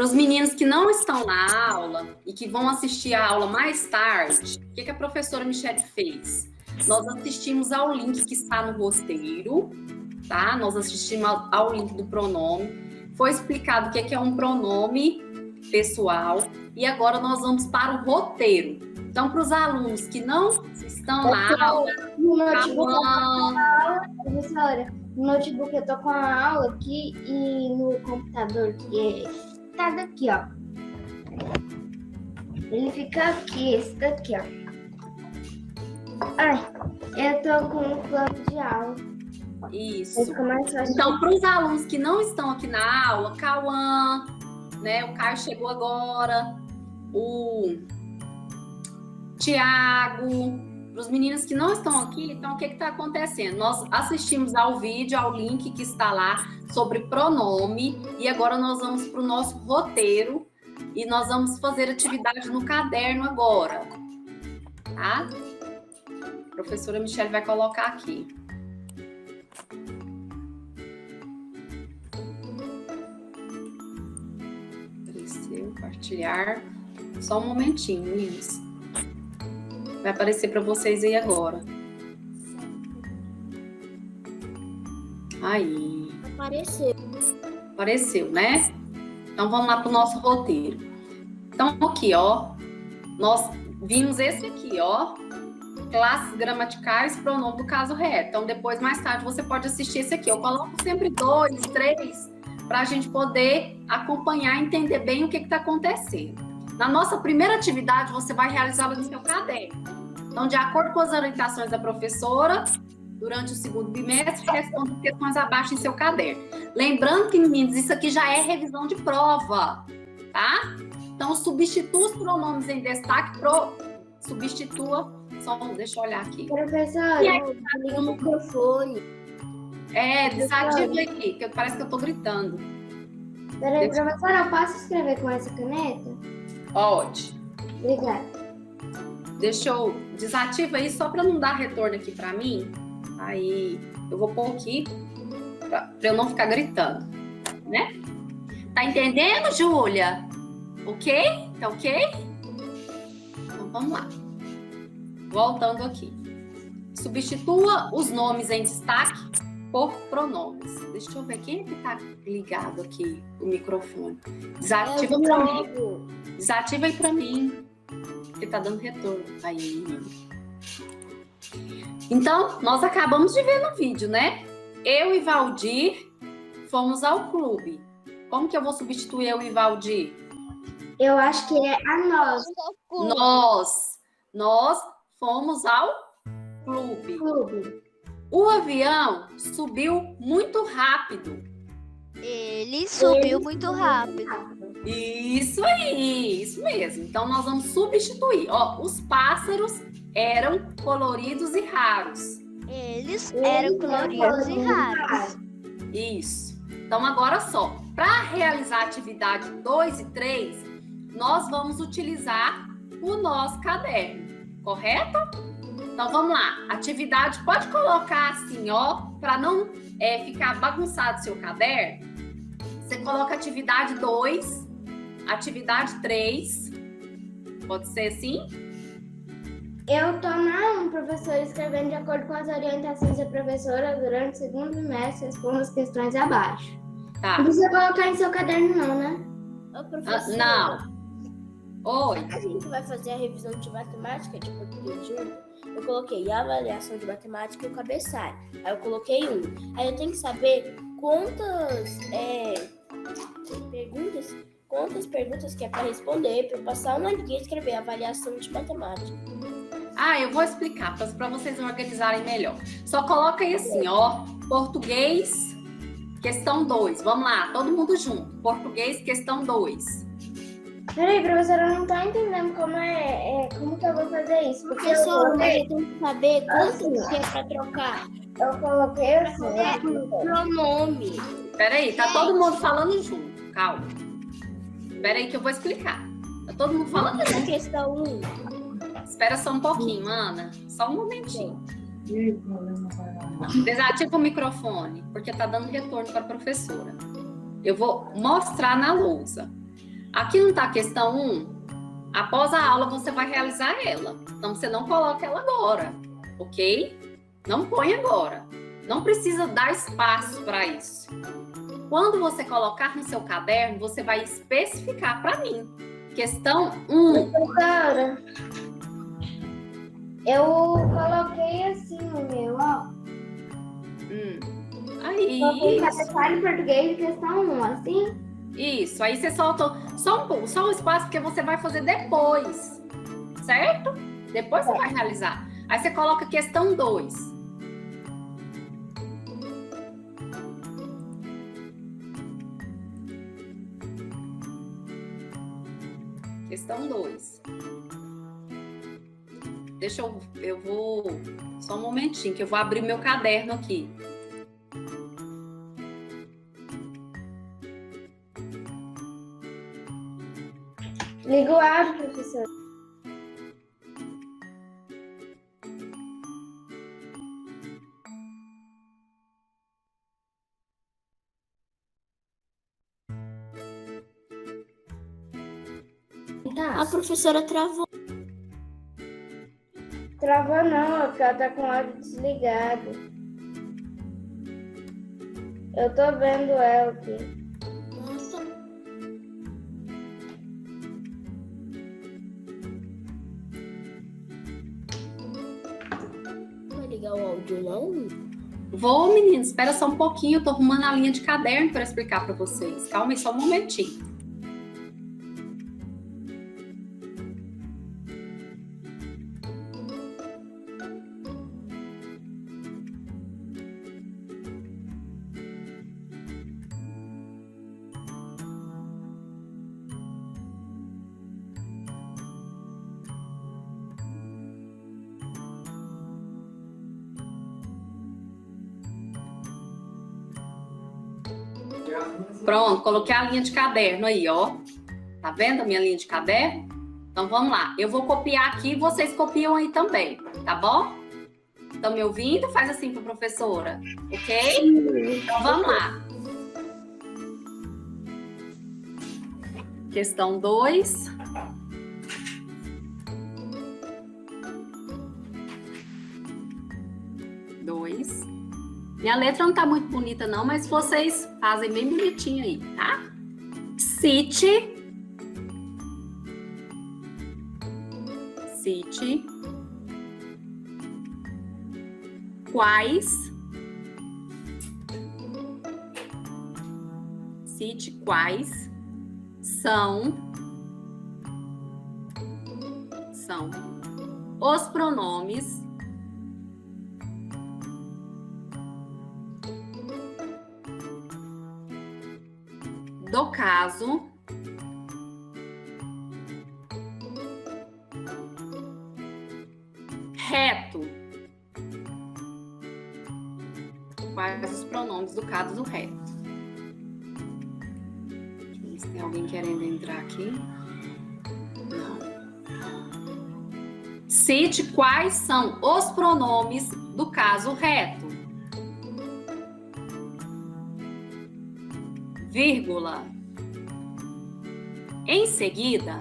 Para os meninos que não estão na aula e que vão assistir a aula mais tarde, o que a professora Michele fez? Nós assistimos ao link que está no roteiro, tá? Nós assistimos ao link do pronome. Foi explicado o que é um pronome pessoal. E agora nós vamos para o roteiro. Então, para os alunos que não estão na aula... Professora, no notebook eu tô com a aula aqui e no computador que tá daqui, ó. Ele fica aqui, esse daqui, ó. Ai, eu tô com um plano de aula. Isso. Então, para os alunos que não estão aqui na aula, Cauã, né? O Caio chegou agora, o Tiago, para os meninos que não estão aqui, então o que está acontecendo? Nós assistimos ao vídeo, ao link que está lá sobre pronome, e agora nós vamos para o nosso roteiro e nós vamos fazer atividade no caderno agora, tá? A professora Michele vai colocar aqui. Apareceu, compartilhar. Só um momentinho, meninas. Vai aparecer para vocês aí agora. Aí. Apareceu, né? Então, vamos lá para o nosso roteiro. Então, aqui, ó. Nós vimos esse aqui, ó. Classes gramaticais, pronome do caso reto. Então, depois, mais tarde, você pode assistir esse aqui. Eu coloco sempre 2, 3, para a gente poder acompanhar e entender bem o que está acontecendo. Na nossa primeira atividade, você vai realizá-la no seu caderno. Então, de acordo com as orientações da professora, durante o segundo bimestre, responda as questões abaixo em seu caderno. Lembrando que, meninos, isso aqui já é revisão de prova, tá? Então, substitua os pronomes em destaque, substitua... Só, deixa eu olhar aqui. Professora, liga o microfone. Desativa aí, que parece que eu tô gritando. Peraí, professora, eu posso escrever com essa caneta? Pode. Obrigada. Deixa eu... Desativa aí só para não dar retorno aqui para mim. Aí eu vou pôr aqui para eu não ficar gritando, né? Tá entendendo, Júlia? Ok? Tá ok? Então vamos lá. Voltando aqui. Substitua os nomes em destaque por pronomes. Deixa eu ver quem é que tá ligado aqui o microfone. Desativa para mim. Desativa aí para mim. Que tá dando retorno. Aí. Então, nós acabamos de ver no vídeo, né? Eu e Valdir fomos ao clube. Como que eu vou substituir eu e Valdir? Eu acho que é a nós. Nós fomos ao clube. O avião subiu muito rápido. Ele subiu muito rápido. Isso aí, isso mesmo. Então, nós vamos substituir. Ó, os pássaros eram coloridos e raros. Eles eram coloridos e raros. Isso. Então, agora só. Para realizar a atividade 2 e 3, nós vamos utilizar o nosso caderno, correto? Então, vamos lá. Atividade, pode colocar assim, ó, para não ficar bagunçado o seu caderno. Você coloca atividade 2, atividade 3. Pode ser assim? Eu tô na professor escrevendo de acordo com as orientações da professora durante o segundo bimestre, respondo as questões abaixo. Tá. Não precisa colocar em seu caderno não, né? Ô, professora, não. Oi. A gente vai fazer a revisão de matemática de português junto. Eu coloquei a avaliação de matemática e o cabeçalho. Aí eu coloquei 1. Aí eu tenho que saber quantas perguntas que é para responder, para eu passar uma linha e escrever a avaliação de matemática. Eu vou explicar para vocês organizarem melhor. Só coloca aí assim, ó, português, questão 2. Vamos lá, todo mundo junto. Português, questão 2. Peraí, professora, eu não tô entendendo como que eu vou fazer isso. Professora, mas eu tenho que saber quanto que é para trocar. Eu coloquei assim, pronome. Peraí, tá todo mundo falando junto. Calma. Peraí que eu vou explicar. Tá todo mundo falando junto. Questão 1. Espera só um pouquinho, Ana. Só um momentinho. Desativa o microfone, porque tá dando retorno para a professora. Eu vou mostrar na lousa. Aqui não está a questão 1? Após a aula, você vai realizar ela. Então, você não coloca ela agora, ok? Não põe agora. Não precisa dar espaço para isso. Quando você colocar no seu caderno, você vai especificar para mim. Questão 1. Professora, eu coloquei assim no meu, ó. Aí, Coloquei isso. cabeçalho em português, questão 1, assim? Isso. Aí você solta só um espaço, porque você vai fazer depois. Certo? Depois você vai realizar. Aí você coloca questão 2. Questão 2. Eu vou... Só um momentinho, que eu vou abrir meu caderno aqui. Liga o áudio, professor. A professora travou. Travou não, é porque ela tá com o áudio desligado. Eu tô vendo ela aqui. Não vai ligar o áudio, não? Vou, meninos, espera só um pouquinho. Eu tô arrumando a linha de caderno para explicar para vocês. Calma aí, só um momentinho. Pronto, coloquei a linha de caderno aí, ó. Tá vendo a minha linha de caderno? Então, vamos lá. Eu vou copiar aqui e vocês copiam aí também, tá bom? Estão me ouvindo? Faz assim para a professora, ok? Então, vamos lá. Questão 2. Minha letra não tá muito bonita não, mas vocês fazem bem bonitinho aí, tá? Cite quais são os pronomes do caso reto. Quais os pronomes do caso reto? Deixa eu ver se tem alguém querendo entrar aqui. Não. Cite quais são os pronomes do caso reto. Vírgula. Em seguida,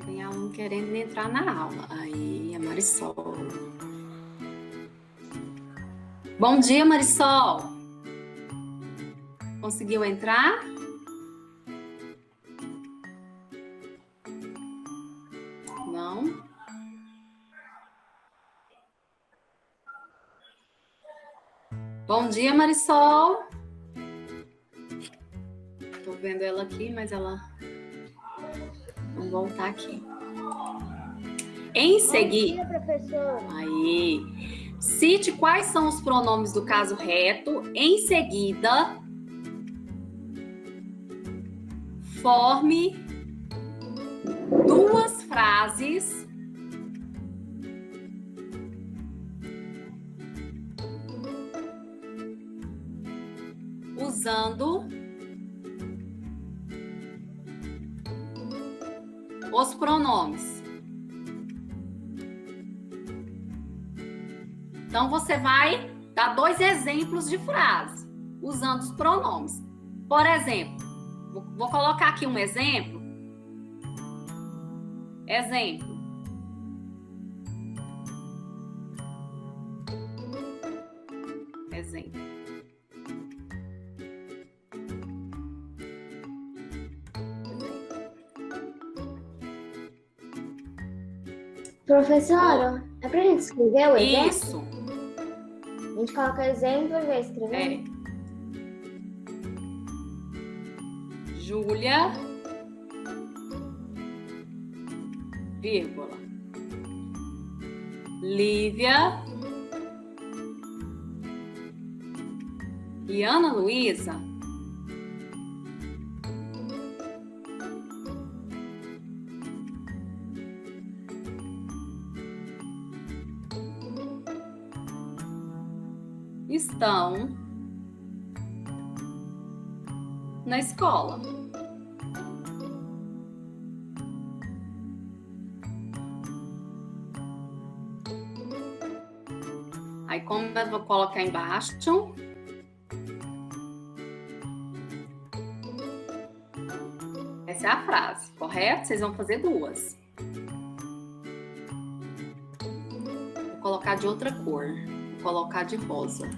tem aluno querendo entrar na aula. Aí, a Marisol. Bom dia, Marisol. Conseguiu entrar? Não? Bom dia, Marisol. Tô vendo ela aqui, mas ela não voltar aqui. Em seguida, professor. aí, cite quais são os pronomes do caso reto. Em seguida, forme duas frases usando os pronomes. Então, você vai dar 2 exemplos de frase, usando os pronomes. Por exemplo, vou colocar aqui um exemplo. Exemplo. Professora, é pra gente escrever o exemplo? Isso. A gente coloca exemplo e vai escrever? É. Júlia, vírgula. Lívia e Ana Luísa estão na escola. Aí, como eu vou colocar embaixo, essa é a frase, correto? Vocês vão fazer 2. Vou colocar de outra cor. Vou colocar de rosa.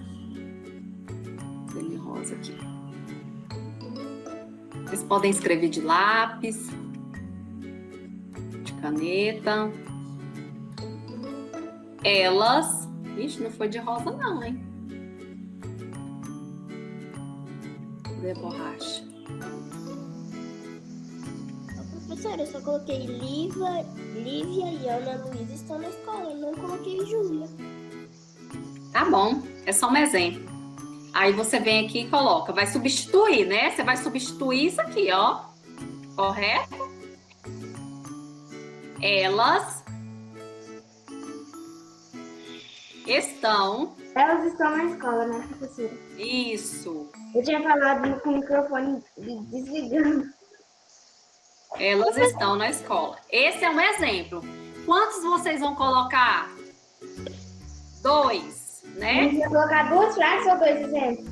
Tem rosa aqui. Vocês podem escrever de lápis, de caneta. Elas... Ixi, não foi de rosa não, hein? Cadê a borracha? Professora, eu só coloquei Lívia e Ana Luísa estão na escola. Eu não coloquei Júlia. Tá bom, é só um exemplo. Aí você vem aqui e coloca, vai substituir, né? Você vai substituir isso aqui, ó. Correto? Elas estão... Elas estão na escola, né, professora? Isso. Eu tinha falado com o microfone desligando. Elas estão na escola. Esse é um exemplo. Quantos vocês vão colocar? 2, né? A gente vai colocar 2 frases ou 2 exemplos?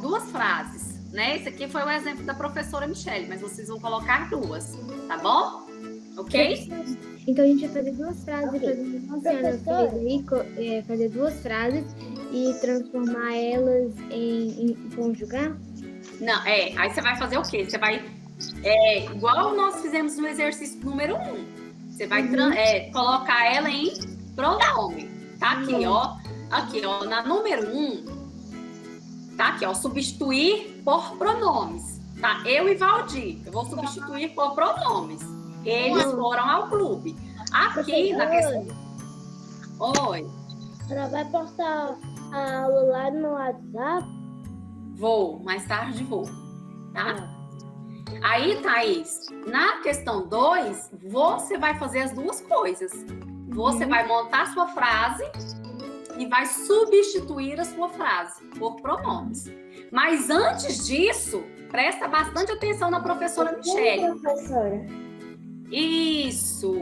2 frases, né? Esse aqui foi o exemplo da professora Michele, mas vocês vão colocar 2, tá bom? Ok? Então a gente vai fazer 2 frases Ok. e fazer uma funciona aí, fazer 2 frases e transformar elas em conjugar? Não, aí você vai fazer o quê? Você vai, igual nós fizemos no exercício número 1. Você vai colocar ela em pronome. Tá aqui, ó. Aqui, ó, na número 1. Tá aqui, ó, substituir por pronomes. Tá? Eu e Valdir. Eu vou substituir por pronomes. Eles foram ao clube. Aqui na questão... Oi. Ela vai postar a aula lá no WhatsApp? Vou, mais tarde vou, tá? Aí, Thaís, na questão 2, você vai fazer as 2 coisas. Você vai montar a sua frase e vai substituir a sua frase por pronomes. Mas antes disso, presta bastante atenção na professora Michele. Professora. Isso,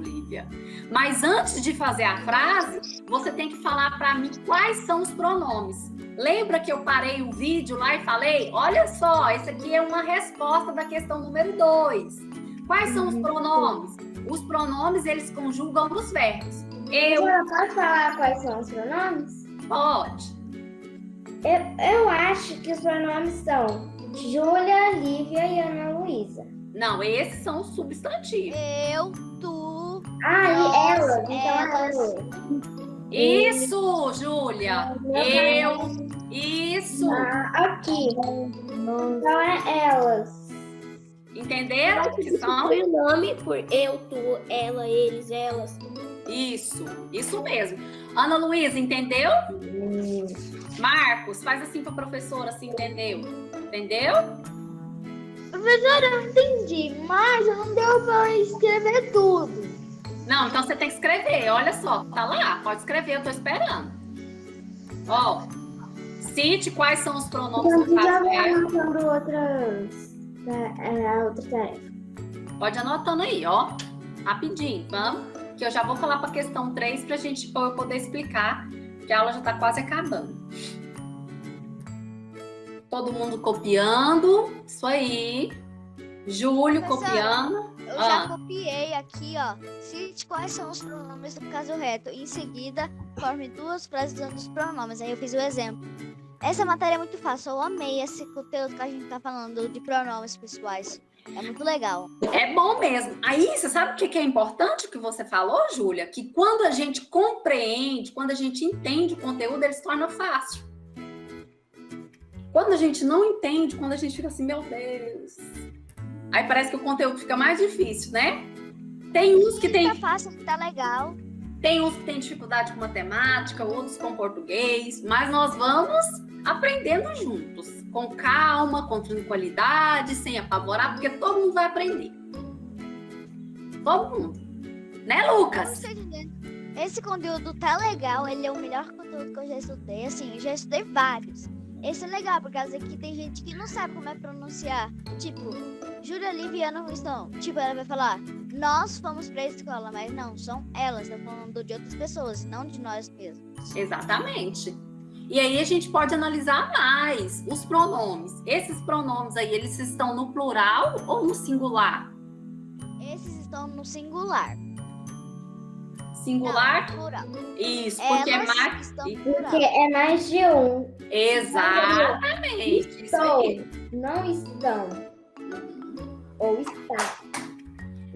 Lívia. Mas antes de fazer a frase, você tem que falar para mim quais são os pronomes. Lembra que eu parei o vídeo lá e falei? Olha só, esse aqui é uma resposta da questão número 2. Quais são os pronomes? Os pronomes, eles conjugam os verbos. Professora, pode falar quais são os pronomes? Pode. Eu acho que os pronomes são Júlia, Lívia e Ana Luísa. Não, esses são os substantivos. Eu, tu, E elas, então elas. elas. Isso, Júlia. Eu. Isso. Aqui. Então é elas. Entenderam? Que são? Foi o nome por eu, tu, ela, eles, elas. Isso mesmo. Ana Luísa, entendeu? Marcos, faz assim para a professora, assim, entendeu? Entendeu? Professora, eu entendi, mas não deu para escrever tudo. Não, então você tem que escrever, olha só, tá lá, pode escrever, eu tô esperando. Ó, cite quais são os pronomes Então, do já caso vai é. anotando a outra tarefa. Pode anotando aí, ó, rapidinho, vamos. que eu já vou falar para a questão 3 para eu poder explicar, que a aula já está quase acabando. Todo mundo copiando, isso aí. Júlio copiando. Eu já copiei aqui, ó. Cite quais são os pronomes do caso reto. Em seguida, forme 2 frases usando os pronomes. Aí eu fiz o exemplo. Essa matéria é muito fácil. Eu amei esse conteúdo que a gente tá falando de pronomes pessoais. É muito legal. É bom mesmo. Aí, você sabe o que é importante que você falou, Júlia? Que quando a gente compreende, quando a gente entende o conteúdo, ele se torna fácil. Quando a gente não entende, quando a gente fica assim, meu Deus... Aí parece que o conteúdo fica mais difícil, né? Tem uns que tem... Tá fácil, tá legal. Tem uns que tem dificuldade com matemática, outros com português, mas nós vamos aprendendo juntos, com calma, com tranquilidade, sem apavorar, porque todo mundo vai aprender. Todo mundo. Né, Lucas? Esse conteúdo tá legal, ele é o melhor conteúdo que eu já estudei. Assim, eu já estudei vários. Esse é legal, porque aqui tem gente que não sabe como é pronunciar. Tipo, Júlia Liviana Ruistão. Tipo, ela vai falar, nós fomos pra escola, mas não, são elas. Tá falando de outras pessoas, não de nós mesmos. Exatamente. E aí a gente pode analisar mais os pronomes. Esses pronomes aí, eles estão no plural ou no singular? Esses estão no singular. Singular? Não, plural. Isso, porque Elas é mais... estão plural. Porque é mais de um. Exatamente. Isso aí. Não estão. Ou está.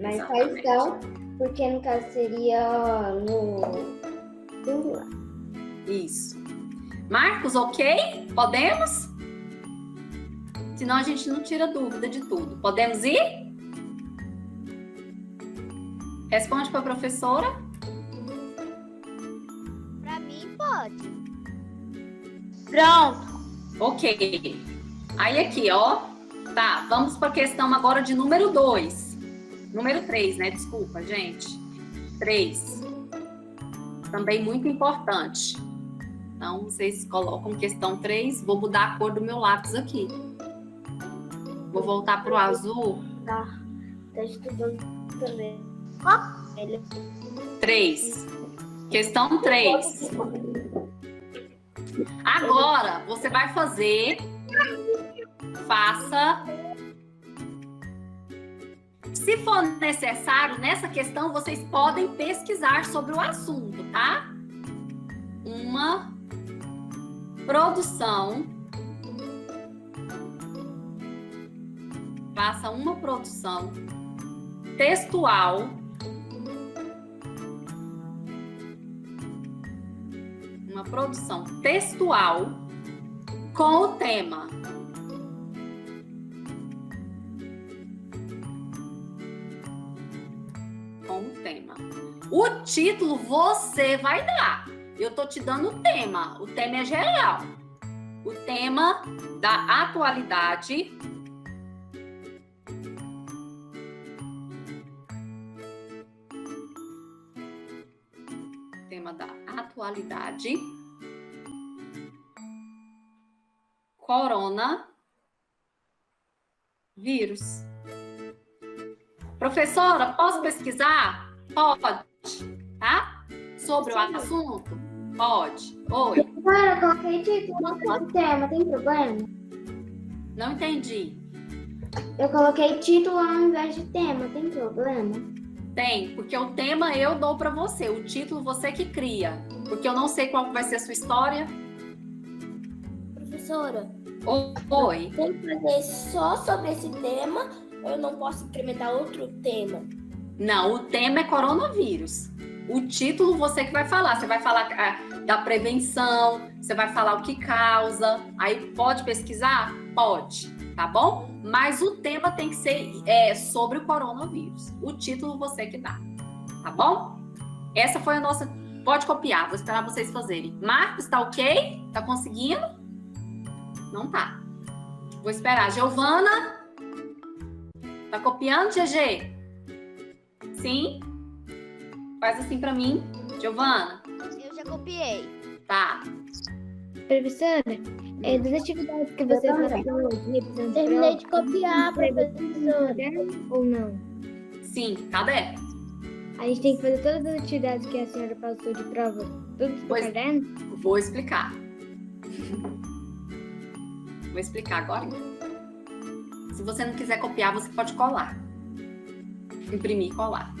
Mas só Exatamente. estão, porque no caso seria no singular. Isso. Marcos, ok? Podemos? Senão a gente não tira dúvida de tudo. Podemos ir? Responde para a professora. Pra mim, pode. Pronto. Ok. Aí aqui, ó. Tá, vamos para a questão agora de número 2. Número 3, né? Desculpa, gente. 3. Também muito importante. Então, vocês colocam questão 3. Vou mudar a cor do meu lápis aqui. Vou voltar para o azul. Tá estudando também. 3. Questão 3. Agora, você vai fazer... Faça. Se for necessário, nessa questão, vocês podem pesquisar sobre o assunto, tá? Uma produção. Faça uma produção textual. Uma produção textual com o tema. O título você vai dar. Eu tô te dando o tema. O tema é geral. O tema da atualidade. Tema da atualidade. Coronavírus. Professora, posso pesquisar? Pode, tá? Sobre o assunto? Pode. Oi. Cara, eu coloquei título no tema, tem problema? Não entendi. Eu coloquei título ao invés de tema, tem problema? Tem, porque o tema eu dou pra você, o título você que cria. Porque eu não sei qual vai ser a sua história. Professora, Oi. tem que fazer só sobre esse tema ou eu não posso incrementar outro tema? Não, o tema é coronavírus. O título você que vai falar. Você vai falar da prevenção, você vai falar o que causa. Aí pode pesquisar? Pode, tá bom? Mas o tema tem que ser sobre o coronavírus. O título você que dá, tá bom? Essa foi a nossa... Pode copiar, vou esperar vocês fazerem. Marcos, tá ok? Tá conseguindo? Não tá. Vou esperar. Giovana? Tá copiando, GG? Sim? Faz assim pra mim, Giovana. Eu já copiei. Tá. Professora, das atividades que você passou hoje, Terminei de copiar, professora. ou não? Sim, cadê? A gente tem que fazer todas as atividades que a senhora passou de prova, tudo no Pois- caderno? Vou explicar. Vou explicar agora. Se você não quiser copiar, você pode colar. Imprimir e colar.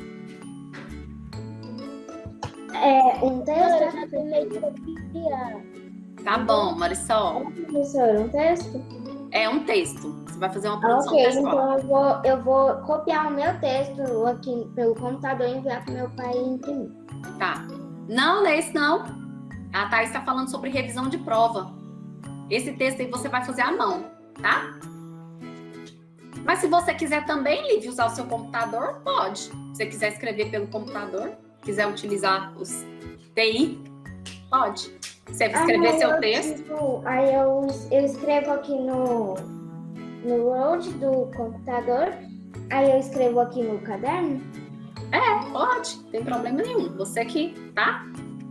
Um Professora, texto, já terminei de copiar. Tá bom, Marisol. professora, um texto? É um texto. Você vai fazer uma Ah, produção ok, textual. então eu vou copiar o meu texto aqui pelo computador e enviar para meu pai imprimir. Tá. Não lê isso, não. A Thaís está falando sobre revisão de prova. Esse texto aí você vai fazer à mão, tá? Mas se você quiser também, Lívia, usar o seu computador, pode. Se você quiser escrever pelo computador, quiser utilizar os TI, pode. Você escrever seu texto. Aí eu escrevo aqui no Word do computador, aí eu escrevo aqui no caderno, Pode, não tem problema nenhum. Você que, tá?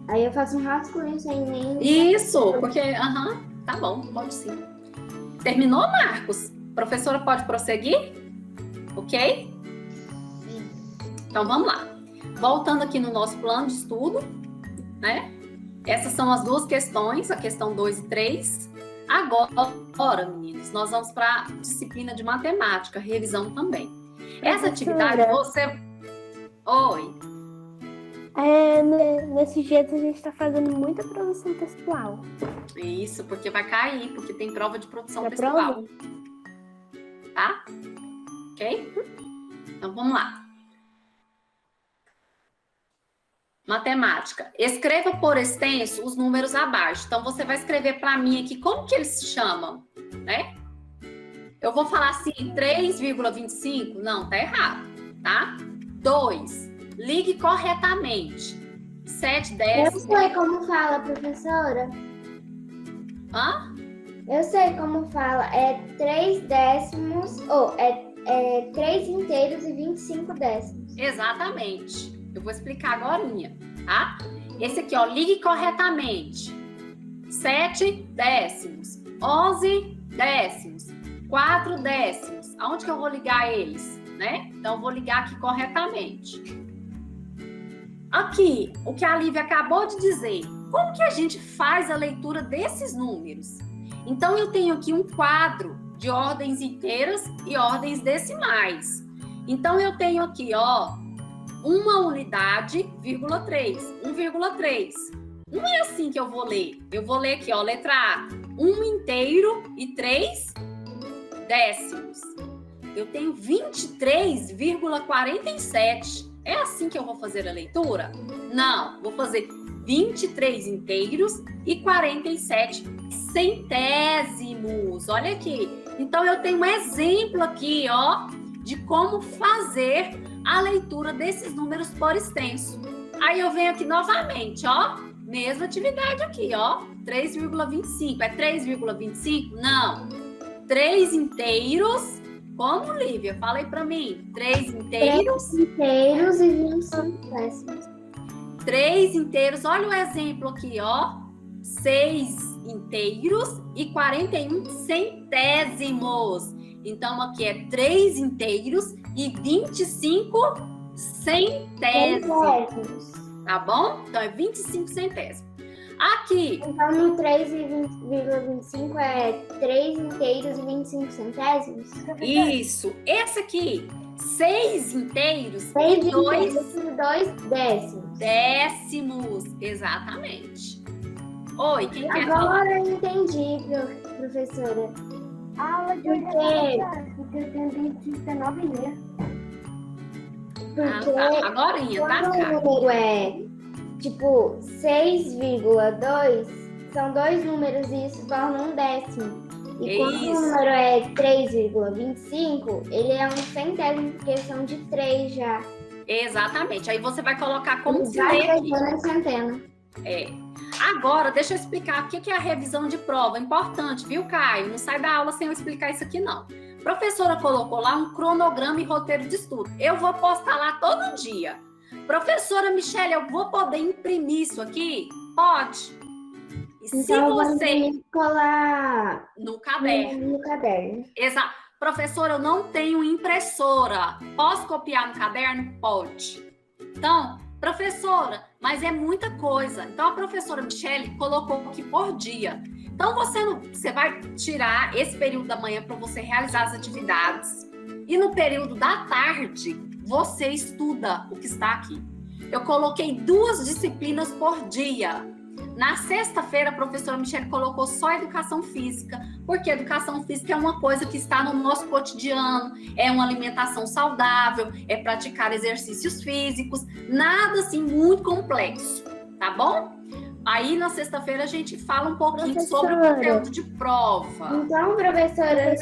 aí eu faço um rascunho sem nem... Isso, porque, tá bom, pode sim. Terminou, Marcos? Professora, pode prosseguir? Ok? Então, vamos lá. Voltando aqui no nosso plano de estudo, né? Essas são as duas questões, a questão 2 e 3. Agora, meninos, nós vamos para a disciplina de matemática, revisão também. Essa atividade você... Oi. Nesse jeito a gente está fazendo muita produção textual. Isso, porque vai cair, porque tem prova de produção Da textual. prova? Tá? Ok? Então, vamos lá. Matemática. Escreva por extenso os números abaixo. Então, você vai escrever para mim aqui como que eles se chamam, né? Eu vou falar assim, 3,25? Não, tá errado, tá? 2. Ligue corretamente. 7 Eu décimos. sei como fala, professora. Hã? Eu sei como fala. É 3 décimos, ou é 3 inteiros e 25 décimos. Exatamente. Eu vou explicar agora, tá? Esse aqui, ó, ligue corretamente. 7 décimos, 11 décimos, 4 décimos. Aonde que eu vou ligar eles, né? Então, eu vou ligar aqui corretamente. Aqui, o que a Lívia acabou de dizer. Como que a gente faz a leitura desses números? Então, eu tenho aqui um quadro de ordens inteiras e ordens decimais. Então, eu tenho aqui, ó, uma unidade, vírgula 3, 1,3. Não é assim que eu vou ler. Eu vou ler aqui, ó, letra A, 1 inteiro e 3 décimos. Eu tenho 23,47. É assim que eu vou fazer a leitura? Não, vou fazer 23 inteiros e 47 centésimos. Olha aqui. Então, eu tenho um exemplo aqui, ó, de como fazer a leitura desses números por extenso. Aí eu venho aqui novamente, ó, mesma atividade aqui, ó, 3,25. É 3,25? Não. 3 inteiros. Como, Lívia? Fala aí pra mim. 3 inteiros. 3 inteiros e 25 décimos. 3 inteiros. Olha o exemplo aqui, ó. 6 inteiros e 41 centésimos. Então, aqui é 3 inteiros e 25 centésimos. Tá bom? Então, é 25 centésimos. Aqui, Então, no 3,25 é 3 inteiros e 25 centésimos? isso. Esse aqui, 6 inteiros 6 e 2 inteiros e 2 décimos. décimos. Exatamente. Oi, quem quer falar? Agora eu entendi, professora. Aula de Por quê? porque eu tenho 19,5. Porque Agorinha, tá? quando o número é tipo 6,2, são dois números e isso torna um décimo. E quando o Isso. número é 3,25, ele é um centésimo, porque são de 3 já. Exatamente. Aí você vai colocar como Ele se vai lê aqui. crescendo em centena. Agora, deixa eu explicar o que é a revisão de prova. Importante, viu, Caio? Não sai da aula sem eu explicar isso aqui, não. A professora colocou lá um cronograma e roteiro de estudo. Eu vou postar lá todo dia. Professora Michele, eu vou poder imprimir isso aqui? Pode. E se Então, você... colar No caderno. no caderno. Exato. Professora, eu não tenho impressora. Posso copiar no caderno? Pode. Então, professora, mas é muita coisa. Então, a professora Michele colocou aqui por dia. Então, você vai tirar esse período da manhã para você realizar as atividades. E no período da tarde, você estuda o que está aqui. Eu coloquei 2 disciplinas por dia. Na sexta-feira, a professora Michele colocou só educação física, porque educação física é uma coisa que está no nosso cotidiano, é uma alimentação saudável, é praticar exercícios físicos, nada assim muito complexo, tá bom? Aí, na sexta-feira, a gente fala um pouquinho sobre o conteúdo de prova. Então, professora,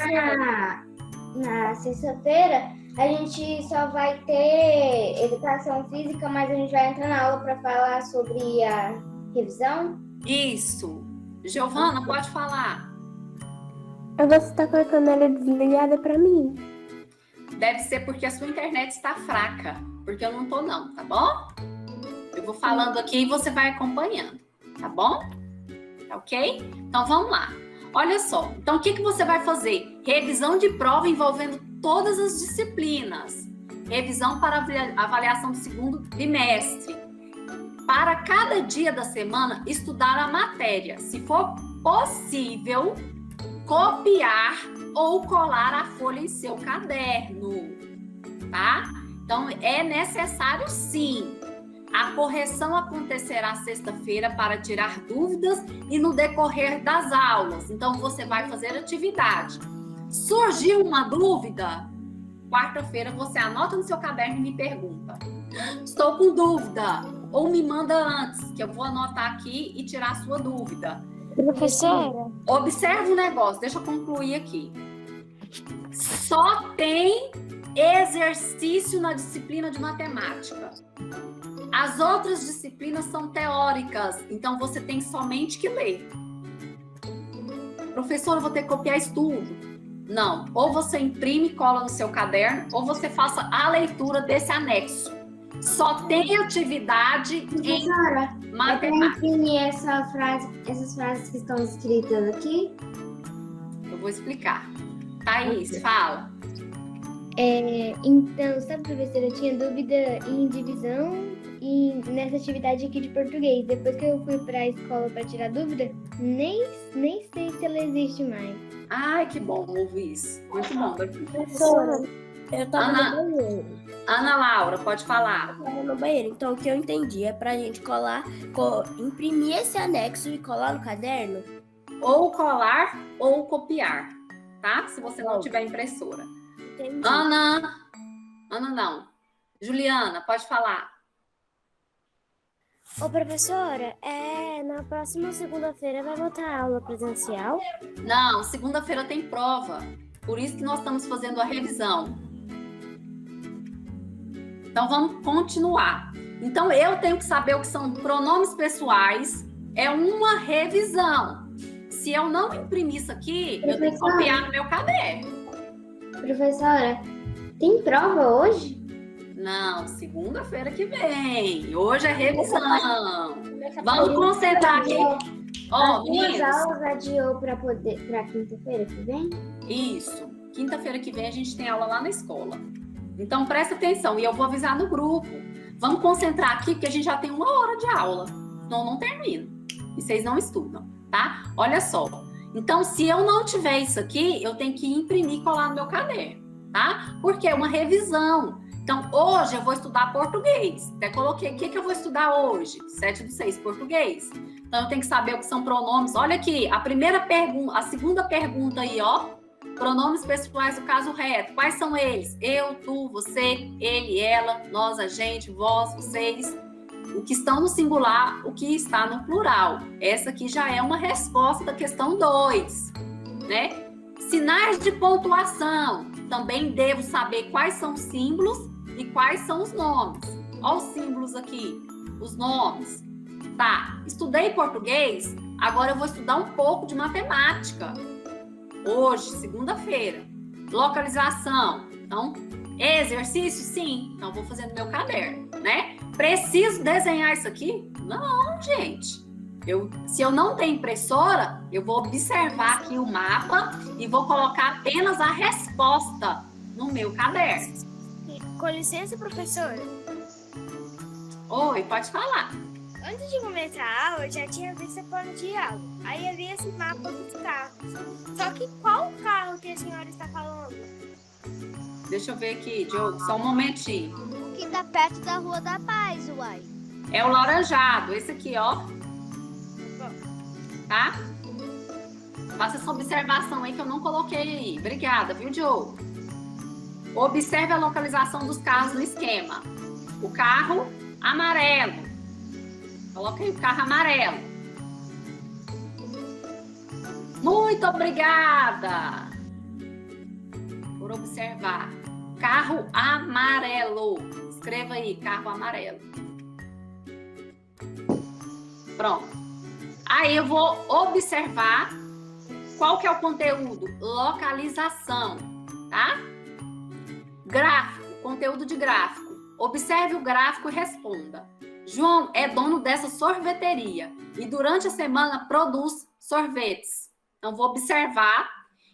na sexta-feira, a gente só vai ter educação física, mas a gente vai entrar na aula para falar sobre a revisão? Isso. Giovana, pode falar. Você tá colocando ela desligada pra mim. Deve ser porque a sua internet está fraca, porque eu não tô não, tá bom? Eu vou falando aqui e você vai acompanhando, tá bom? Tá ok? Então vamos lá. Olha só, então o que você vai fazer? Revisão de prova envolvendo todas as disciplinas. Revisão para avaliação do segundo bimestre. Para cada dia da semana, estudar a matéria. Se for possível, copiar ou colar a folha em seu caderno, tá? Então, é necessário sim. A correção acontecerá sexta-feira para tirar dúvidas e no decorrer das aulas. Então, você vai fazer atividade. Surgiu uma dúvida? Quarta-feira, você anota no seu caderno e me pergunta. Estou com dúvida. Ou me manda antes, que eu vou anotar aqui e tirar a sua dúvida. Professora? Observe o negócio, deixa eu concluir aqui. Só tem exercício na disciplina de matemática. As outras disciplinas são teóricas, então você tem somente que ler. Professora, eu vou ter que copiar isso tudo. Não, ou você imprime e cola no seu caderno, ou você faça a leitura desse anexo. Só tem atividade Professora, em matemática. imprimir essas frases que estão escritas aqui? Eu vou explicar. Thaís, fala. Então, sabe, professora, eu tinha dúvida em divisão e nessa atividade aqui de português. Depois que eu fui para a escola para tirar dúvida, nem sei se ela existe mais. Ai, que bom ouvir isso. Muito bom. Professora, eu tava no banheiro. Ana Laura, pode falar. Eu tava no banheiro. Então, o que eu entendi é pra gente imprimir esse anexo e colar no caderno? Ou colar ou copiar, tá? Se você não tiver impressora. Entendi. Ana não. Juliana, pode falar. Ô, professora, na próxima segunda-feira vai voltar a aula presencial? Não, segunda-feira tem prova. Por isso que nós estamos fazendo a revisão. Então, vamos continuar. Então, eu tenho que saber o que são pronomes pessoais. É uma revisão. Se eu não imprimir isso aqui, eu tenho que copiar no meu caderno. Professora, tem prova hoje? Não, segunda-feira que vem. Hoje é revisão. Vamos concentrar aqui. Ó, As meninos. aulas adiou para quinta-feira que vem? Isso. Quinta-feira que vem a gente tem aula lá na escola. Então, presta atenção. E eu vou avisar no grupo. Vamos concentrar aqui, porque a gente já tem 1 hora de aula. Senão não termina. E vocês não estudam, tá? Olha só. Então, se eu não tiver isso aqui, eu tenho que imprimir e colar no meu caderno, tá? Porque é uma revisão. Então, hoje eu vou estudar português. Até coloquei o que eu vou estudar hoje. 7/6, português. Então, eu tenho que saber o que são pronomes. Olha aqui, a segunda pergunta aí, ó. Pronomes pessoais do caso reto. Quais são eles? Eu, tu, você, ele, ela, nós, a gente, vós, vocês. O que estão no singular, o que está no plural. Essa aqui já é uma resposta da questão 2, né? Sinais de pontuação. Também devo saber quais são os símbolos e quais são os nomes. Olha os símbolos aqui, os nomes. Tá, estudei português, agora eu vou estudar um pouco de matemática. Hoje, segunda-feira. Localização. Então, exercício, sim. Então, vou fazer no meu caderno, né? Preciso desenhar isso aqui? Não, gente. Se eu não tenho impressora, eu vou observar aqui o mapa e vou colocar apenas a resposta no meu caderno. Com licença, professora. Oi, pode falar. Antes de começar a aula, eu já tinha visto o plano de aula. Aí eu vi esse mapa dos carros. Só que qual carro que a senhora está falando? Deixa eu ver aqui, Diogo, só um momentinho. O que tá perto da Rua da Paz, uai. É o laranjado, esse aqui, ó. Tá? Faça essa observação aí que eu não coloquei aí. Obrigada, viu, Diogo? Observe a localização dos carros no esquema. O carro amarelo. Coloquei o carro amarelo. Muito obrigada por observar. Carro amarelo. Escreva aí, carro amarelo. Pronto. Aí eu vou observar qual que é o conteúdo. Localização, tá? Gráfico, conteúdo de gráfico. Observe o gráfico e responda. João é dono dessa sorveteria e durante a semana produz sorvetes. Então, vou observar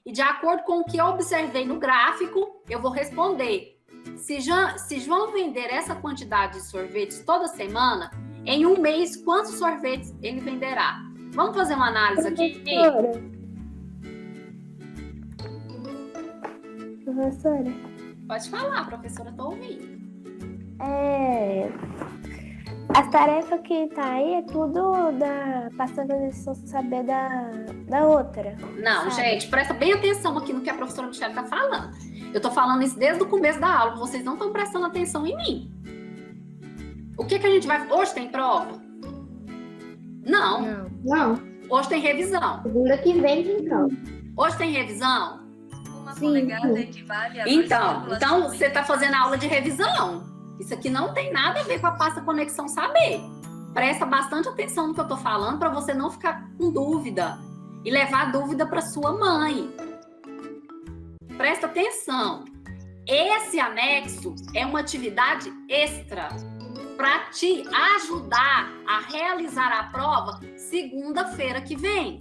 e de acordo com o que eu observei no gráfico, eu vou responder. Se João vender essa quantidade de sorvetes toda semana, em um mês, quantos sorvetes ele venderá? Vamos fazer uma análise aqui? Professora, Pode falar, professora, estou ouvindo. as tarefas que tá aí é tudo passando a lição saber da outra. Não, sabe? gente, presta bem atenção aqui no que a professora Michelle está falando. Eu estou falando isso desde o começo da aula, vocês não estão prestando atenção em mim. O que a gente vai... Hoje tem prova? Não. Não, Hoje tem revisão. segunda que vem tem prova. Hoje tem revisão? Uma Sim, polegada sim. equivale a Então 2,5. você está fazendo aula de revisão. Isso aqui não tem nada a ver com a pasta Conexão Saber. Presta bastante atenção no que eu estou falando para você não ficar com dúvida e levar dúvida para sua mãe. Presta atenção. Esse anexo é uma atividade extra para te ajudar a realizar a prova segunda-feira que vem.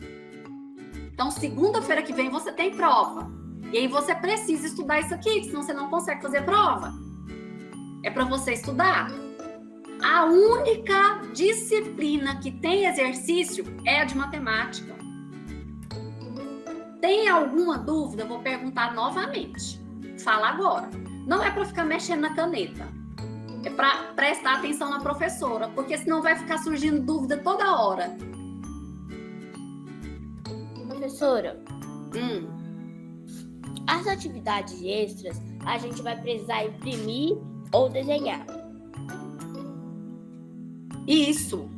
Então, segunda-feira que vem você tem prova. E aí você precisa estudar isso aqui, senão você não consegue fazer prova. É para você estudar. A única disciplina que tem exercício é a de matemática. Tem alguma dúvida? Eu vou perguntar novamente. Fala agora. Não é para ficar mexendo na caneta. É para prestar atenção na professora, porque senão vai ficar surgindo dúvida toda hora. Professora, as atividades extras a gente vai precisar imprimir ou desenhar. Isso.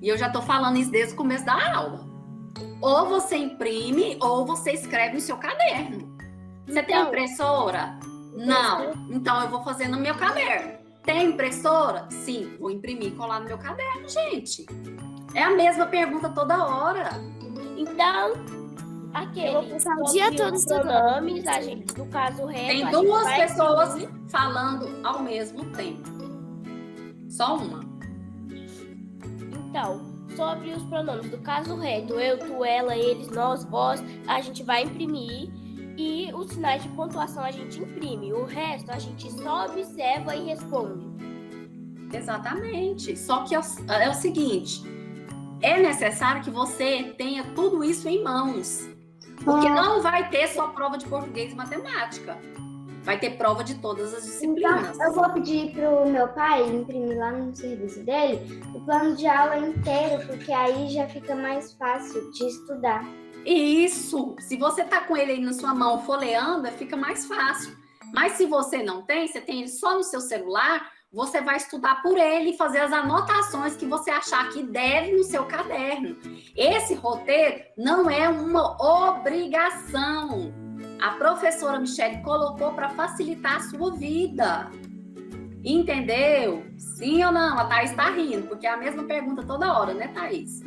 E eu já tô falando isso desde o começo da aula. Ou você imprime ou você escreve no seu caderno. Você tem impressora? Não. Então eu vou fazer no meu caderno. Tem impressora? Sim. Vou imprimir e colar no meu caderno, gente. É a mesma pergunta toda hora. Então, Eu vou passar o dia todo estudando. pronomes, a gente, no caso reto, Tem a gente duas vai pessoas imprimir. falando ao mesmo tempo. Só uma. Então, sobre os pronomes do caso reto, eu, tu, ela, eles, nós, vós, a gente vai imprimir e os sinais de pontuação a gente imprime. O resto a gente só observa e responde. Exatamente. Só que é o seguinte, é necessário que você tenha tudo isso em mãos. Porque não vai ter só prova de português e matemática. Vai ter prova de todas as disciplinas. Então, eu vou pedir pro meu pai imprimir lá no serviço dele o plano de aula inteiro, porque aí já fica mais fácil de estudar. Isso! Se você tá com ele aí na sua mão folheando, fica mais fácil. Mas se você não tem, você tem ele só no seu celular, você vai estudar por ele e fazer as anotações que você achar que deve no seu caderno. Esse roteiro não é uma obrigação. A professora Michelle colocou para facilitar a sua vida. Entendeu? Sim ou não? A Thaís está rindo, porque é a mesma pergunta toda hora, né, Thaís?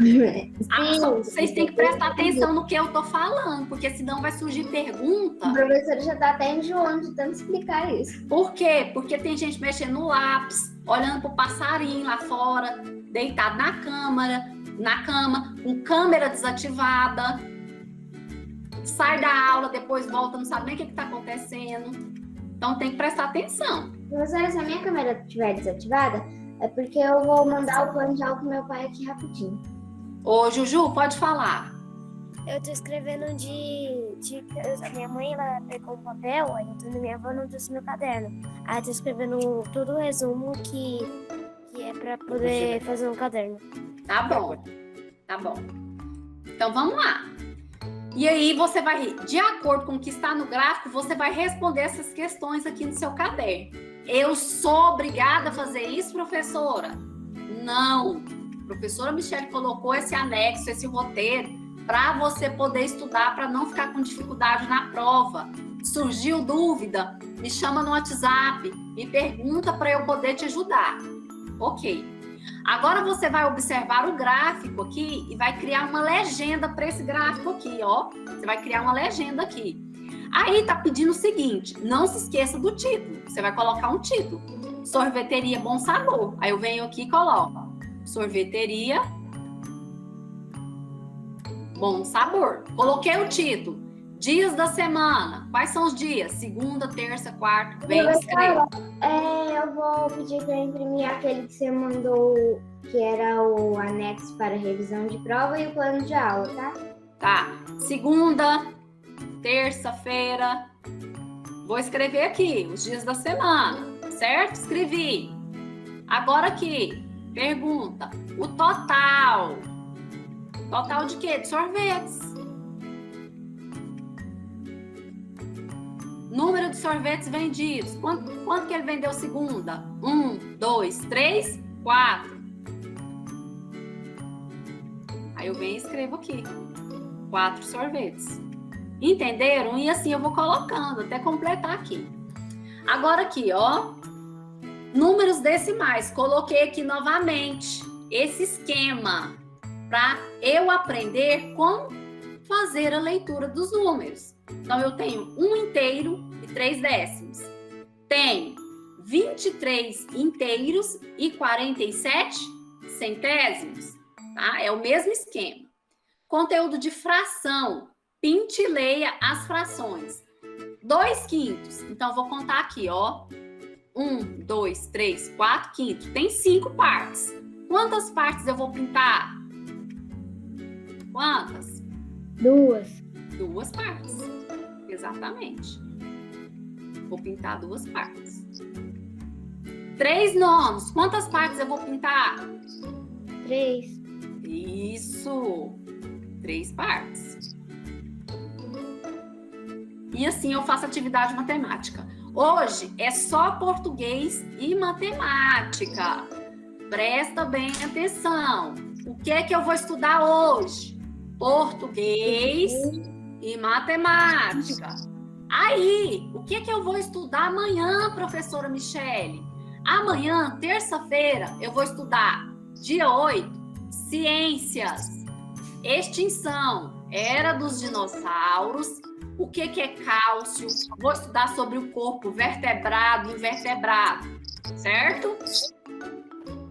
Vocês têm que prestar atenção no que eu tô falando, porque senão vai surgir pergunta. O professor já tá até enjoando de tanto explicar isso. Por quê? Porque tem gente mexendo no lápis, olhando pro passarinho lá fora, deitado na cama, com câmera desativada. Sai da aula, depois volta, não sabe nem o que está acontecendo. Então tem que prestar atenção. Professora, se a minha câmera estiver desativada, É porque eu vou mandar o plano de aula pro meu pai aqui rapidinho. Ô, Juju, pode falar. Eu tô escrevendo a minha mãe, ela pegou um papel, aí minha avó não trouxe meu caderno. Aí eu tô escrevendo todo o resumo que é pra poder fazer um caderno. Tá bom. Tá bom. Então, vamos lá. E aí, você vai, de acordo com o que está no gráfico, você vai responder essas questões aqui no seu caderno. Eu sou obrigada a fazer isso, professora? Não. A professora Michele colocou esse anexo, esse roteiro, para você poder estudar, para não ficar com dificuldade na prova. Surgiu dúvida? Me chama no WhatsApp, me pergunta para eu poder te ajudar. Ok. Agora você vai observar o gráfico aqui e vai criar uma legenda para esse gráfico aqui, ó. Você vai criar uma legenda aqui. Aí tá pedindo o seguinte, não se esqueça do título. Você vai colocar um título. Sorveteria Bom Sabor. Aí eu venho aqui e coloco Sorveteria Bom Sabor. Coloquei o título. Dias da semana. Quais são os dias? Segunda, terça, quarta. Vem, escreva. Eu vou pedir para imprimir aquele que você mandou, que era o anexo para revisão de prova e o plano de aula, tá? Tá. Segunda, terça-feira. Vou escrever aqui os dias da semana, certo? Escrevi. Agora aqui, pergunta. O total. Total de quê? De sorvetes. Número de sorvetes vendidos. Quanto que ele vendeu segunda? 1, 2, 3, 4. Aí eu venho e escrevo aqui. 4 sorvetes. Entenderam? E assim eu vou colocando até completar aqui. Agora aqui, ó. Números decimais. Coloquei aqui novamente esse esquema para eu aprender como fazer a leitura dos números. Então, eu tenho 1 inteiro e 3 décimos. Tenho 23 inteiros e 47 centésimos. Tá? É o mesmo esquema. Conteúdo de fração. Pinte e leia as frações. 2/5. Então, vou contar aqui, ó. 1, 2, 3, 4, quinto. Tem 5 partes. Quantas partes eu vou pintar? Quantas? 2. 2 partes. Exatamente. Vou pintar 2 partes. 3 nonos. Quantas partes eu vou pintar? 3. Isso. 3 partes. E assim eu faço atividade matemática. Hoje é só português e matemática. Presta bem atenção. O que é que eu vou estudar hoje? Português e matemática. Aí, o que é que eu vou estudar amanhã, professora Michele? Amanhã, terça-feira, eu vou estudar dia 8, ciências, extinção, era dos dinossauros, o que é cálcio, vou estudar sobre o corpo vertebrado e invertebrado, certo?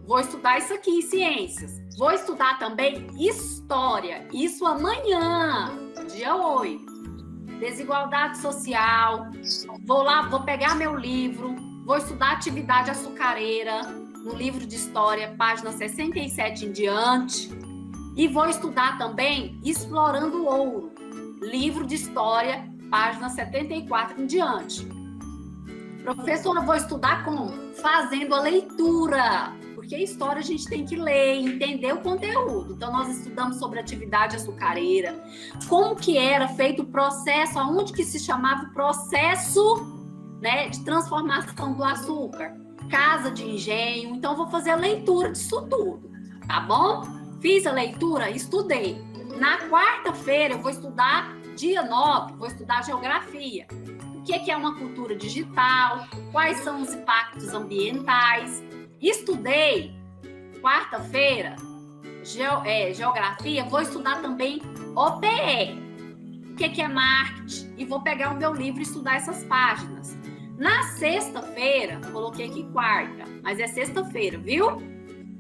Vou estudar isso aqui em ciências. Vou estudar também história, isso amanhã, dia 8. Desigualdade social, vou pegar meu livro, vou estudar atividade açucareira, no livro de história, página 67 em diante. E vou estudar também Explorando o Ouro, livro de história, página 74 em diante. Professora, vou estudar como? Fazendo a leitura, porque a história a gente tem que ler, entender o conteúdo. Então, nós estudamos sobre atividade açucareira, como que era feito o processo, aonde que se chamava o processo, né, de transformação do açúcar, casa de engenho. Então, vou fazer a leitura disso tudo, tá bom? Fiz a leitura, estudei. Na quarta-feira, eu vou estudar, dia 9, vou estudar geografia. O que é uma cultura digital? Quais são os impactos ambientais? Estudei, quarta-feira, geografia, vou estudar também OPE. O que é marketing? E vou pegar o meu livro e estudar essas páginas. Na sexta-feira, coloquei aqui quarta, mas é sexta-feira, viu?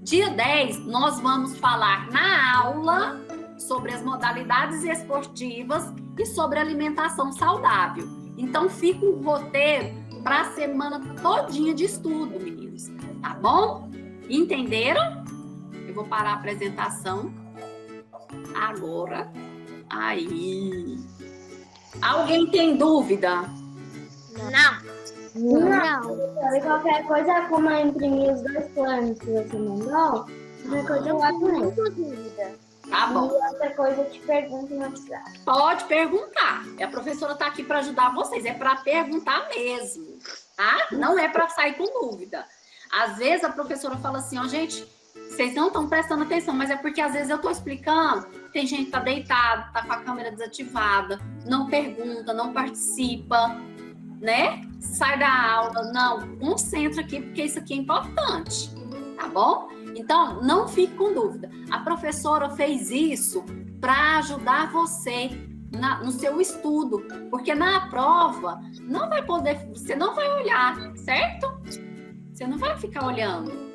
Dia 10, nós vamos falar na aula sobre as modalidades esportivas e sobre alimentação saudável. Então, fica um roteiro para a semana todinha de estudo, meninos, tá bom? Entenderam? Eu vou parar a apresentação agora. Aí. Alguém tem dúvida? Não. E qualquer coisa, como eu imprimi os 2 planos que você mandou, qualquer coisa eu lá também. Tá bom. E outra coisa eu te pergunto no WhatsApp. Pode perguntar. A professora tá aqui para ajudar vocês. É para perguntar mesmo, tá? Não é para sair com dúvida. Às vezes a professora fala assim, ó, gente, vocês não estão prestando atenção, mas é porque às vezes eu tô explicando, tem gente que tá deitado, tá com a câmera desativada, não pergunta, não participa, né? Sai da aula, não, concentra aqui, porque isso aqui é importante, tá bom? Então, não fique com dúvida. A professora fez isso para ajudar você no seu estudo, porque na prova não vai poder, você não vai olhar, certo? Você não vai ficar olhando.